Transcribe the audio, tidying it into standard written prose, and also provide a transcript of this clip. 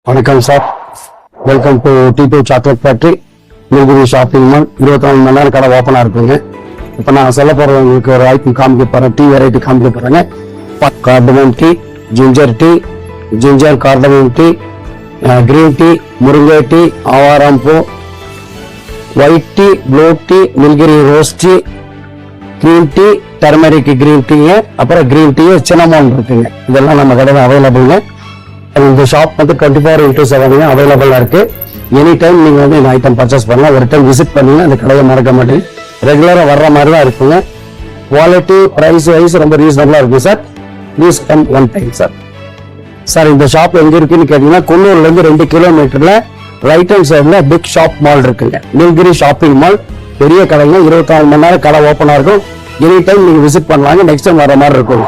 வணக்கம் sir, welcome to T2 chocolate factory Nilgiri shopping mall. 24 மணி நேரம் கடை ஓப்பனாக இருக்குங்க. இப்போ நான் சொல்ல போகிறது உங்களுக்கு ஒரு ஐட்டம் காமிக்க போகிறேன். டீ வெரைட்டி காமிக்க போகிறேங்க. Cardamom tea, ginger cardamom tea, green tea, murungai tea, avarampoo, white tea, blue tea, Nilgiri rose tea, green tea, turmeric green டீங்க, அப்புறம் கிரீன் டீ சின்னமோன் இருக்குங்க. இதெல்லாம் நம்ம கடையில் அவைலபிளுங்க. இந்த ஷாப் வந்து 24x7 அவைலபிளா இருக்கு. எனி டைம் நீங்க வந்து இந்த ஐட்டம் பர்ச்சேஸ் பண்ணலாம். ஒரு டைம் விசிட் பண்ணீங்கன்னா இந்த கடையை மறக்க மாட்டேங்க. ரெகுலரா வர்ற மாதிரி தான் இருக்குங்க. குவாலிட்டி பிரைஸ் வைஸ் ரொம்ப ரீசனபிளா இருக்கு sir. Please come one time sir. Sir இந்த ஷாப் எங்க இருக்குன்னு கேட்டீங்கன்னா குன்னூர்ல இருந்து 2 கிலோமீட்டர்ல ரைட் ஹேண்ட் சைட்ல பிக் ஷாப் மால் இருக்குங்க. நீலகிரி ஷாப்பிங் மால் பெரிய கடைங்க. 24 மணி நேரம் கடை ஓப்பனா இருக்கும். எனி டைம் நீங்க விசிட் பண்ணலாங்க. நெக்ஸ்ட் டைம் வர மாதிரி இருக்கும்.